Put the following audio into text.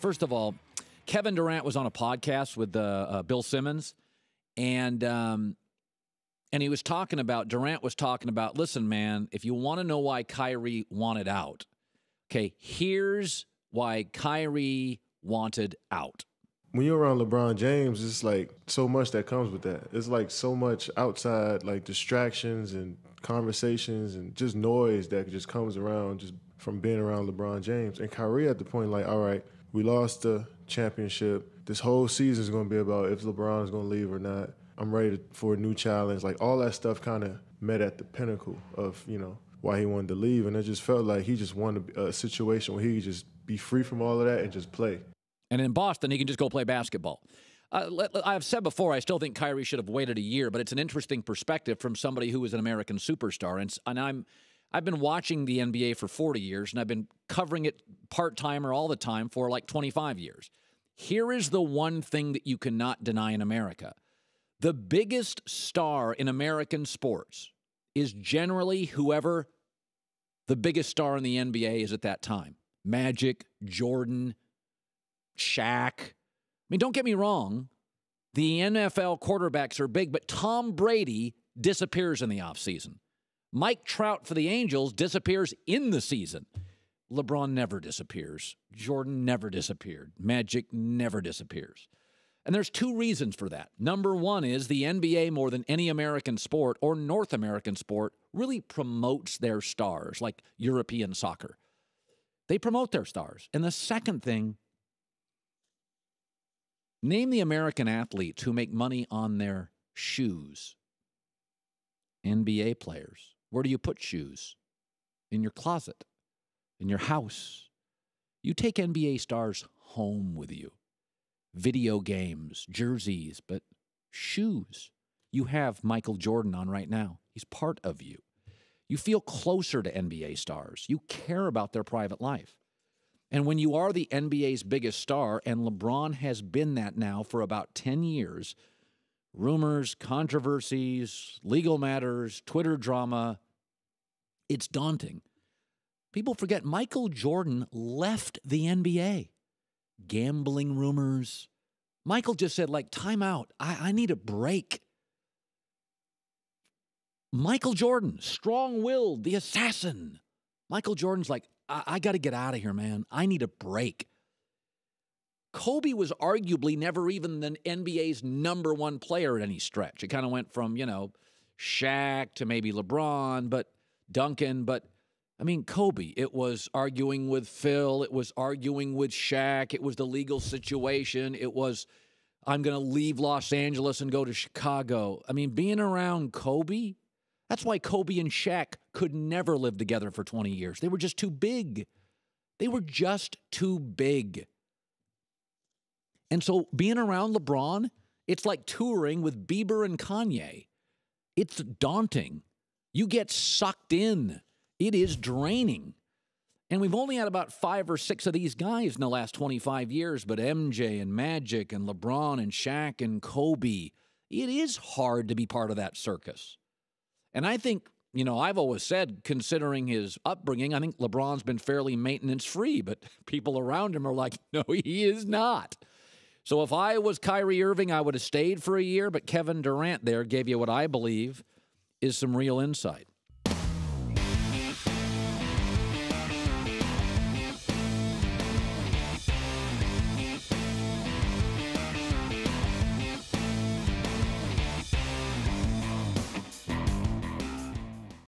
First of all, Kevin Durant was on a podcast with Bill Simmons, and he was talking about, Durant was talking about, listen, man, if you want to know why Kyrie wanted out, okay, here's why Kyrie wanted out. When you're around LeBron James, it's like so much that comes with that. It's like so much outside, like distractions and conversations and just noise that just comes around just from being around LeBron James. And Kyrie at the point, like, all right, we lost the championship. This whole season is going to be about if LeBron is going to leave or not. I'm ready for a new challenge. Like, all that stuff kind of met at the pinnacle of, why he wanted to leave. And it just felt like he just wanted a situation where he could just be free from all of that and just play. And in Boston, he can just go play basketball. I've said before, I still think Kyrie should have waited a year, but it's an interesting perspective from somebody who is an American superstar. And I've been watching the NBA for 40 years, and I've been covering it part-time or all the time for like 25 years. Here is the one thing that you cannot deny in America. The biggest star in American sports is generally whoever the biggest star in the NBA is at that time. Magic, Jordan, Shaq. I mean, don't get me wrong. The NFL quarterbacks are big, but Tom Brady disappears in the offseason. Mike Trout for the Angels disappears in the season. LeBron never disappears. Jordan never disappeared. Magic never disappears. And there's two reasons for that. Number one is the NBA, more than any American sport or North American sport, really promotes their stars, like European soccer. They promote their stars. And the second thing, name the American athletes who make money on their shoes. NBA players. Where do you put shoes? In your closet. In your house. You take NBA stars home with you. Video games, jerseys, but shoes. You have Michael Jordan on right now. He's part of you. You feel closer to NBA stars. You care about their private life. And when you are the NBA's biggest star, and LeBron has been that now for about 10 years, rumors, controversies, legal matters, Twitter drama, it's daunting. People forget Michael Jordan left the NBA. Gambling rumors. Michael just said, like, time out. I need a break. Michael Jordan, strong-willed, the assassin. Michael Jordan's like, I got to get out of here, man. I need a break. Kobe was arguably never even the NBA's number one player at any stretch. It kind of went from, Shaq to maybe LeBron, but Duncan. But, I mean, Kobe, it was arguing with Phil. It was arguing with Shaq. It was the legal situation. It was, I'm going to leave Los Angeles and go to Chicago. I mean, being around Kobe, that's why Kobe and Shaq could never live together for 20 years. They were just too big. They were just too big. And so being around LeBron, it's like touring with Bieber and Kanye. It's daunting. You get sucked in. It is draining. And we've only had about 5 or 6 of these guys in the last 25 years, but MJ and Magic and LeBron and Shaq and Kobe, it is hard to be part of that circus. And I think, I've always said, considering his upbringing, I think LeBron's been fairly maintenance-free, but people around him are like, no, he is not. So if I was Kyrie Irving, I would have stayed for a year, but Kevin Durant there gave you what I believe is some real insight.